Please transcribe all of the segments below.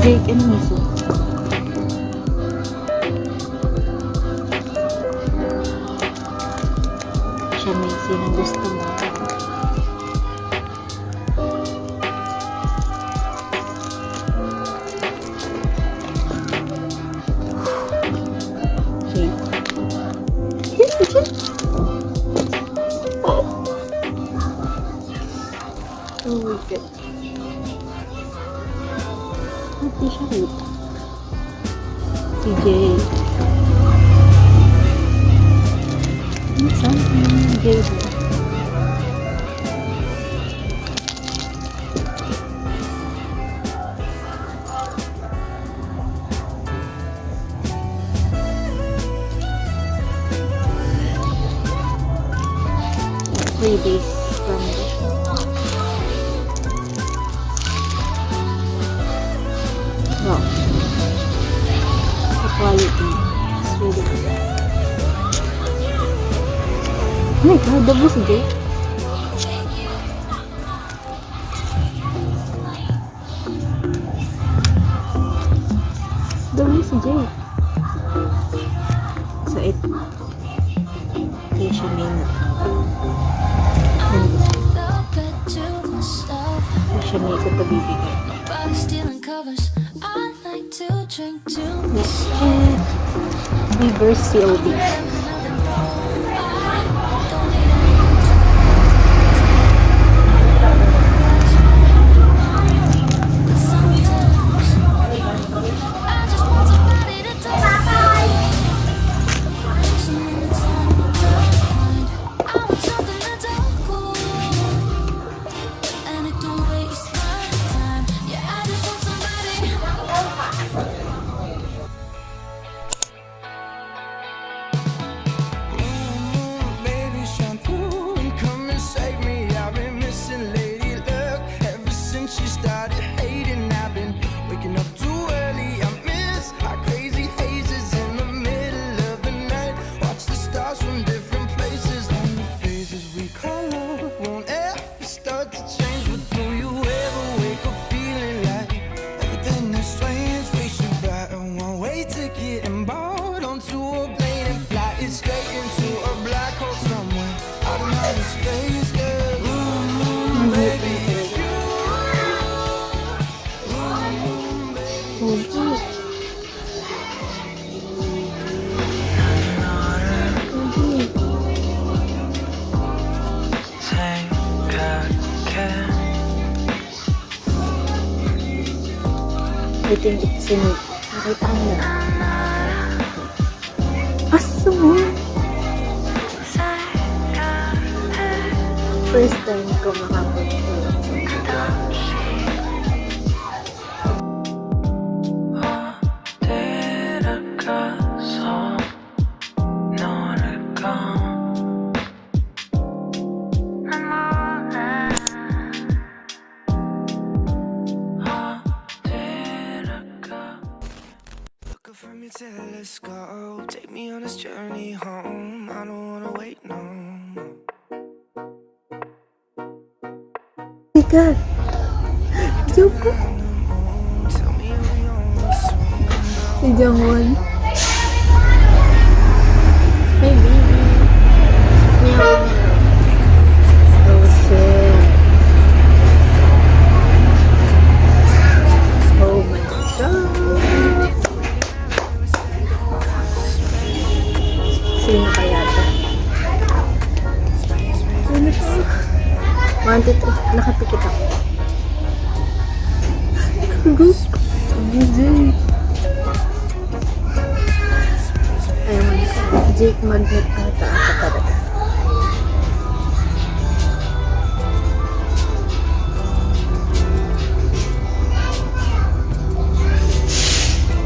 Jake and Miso. Siya may sinong gusto mo. Jake. Yes, Jake. Oh my God. Hindi siya kita. Si Jay. Saan si Jay ba? Days from wow, the quality is really good. Oh my God, dabo si Jay. Dabo si Jay. So it kaya siya may siya may ito pabibigay. Next is reverse COD. Ito yung sunod. Nakita ko na. Asa mo? First time ko makapunta. Let's go, take me on this journey home. I don't wanna wait no more. Oh my God! Joke ko! Si Jamon. My baby. Meow. Oh shit. Oh my God. Sino kaya ito? Ano ito? 1, 2, 3. Nakapikit ako. Good. Jake. Ayun. Jake magnet ata ako talaga.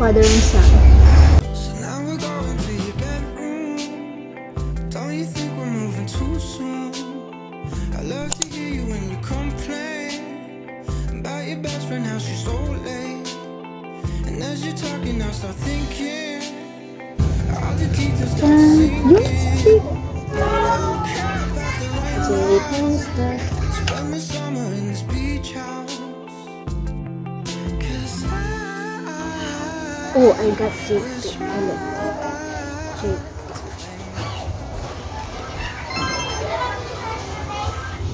Father and son. Start thinking all the details don't Jake Monster. spend the summer in this beach house. 'Cause I Oh, I got Jake too. Hello. Jake.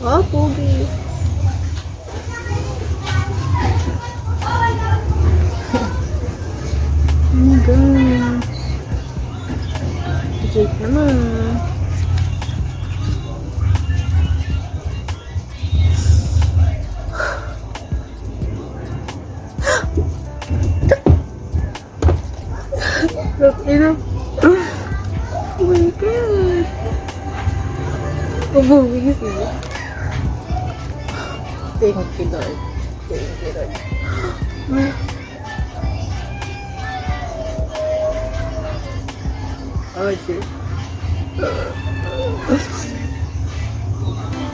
Oh, pogi. Oh my God. Jake naman. Look, oh my God. Umuwi siya. Thank you, Lord. Thank you, Lord. Oh, Jay.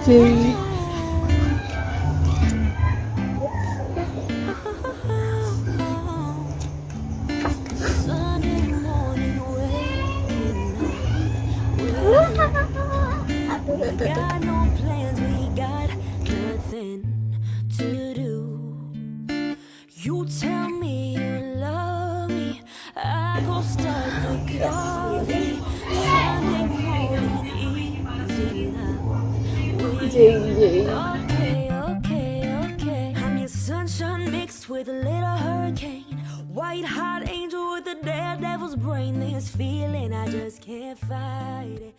Jay. Sunday morning waking up. We got no plans, we got nothing to do. You tell me you love me, I go start the coffee. Sunday morning, easy love. Jay. Okay. I'm your sunshine mixed with a little hurricane. White hot angel with a daredevil's brain. This feeling, I just can't fight it.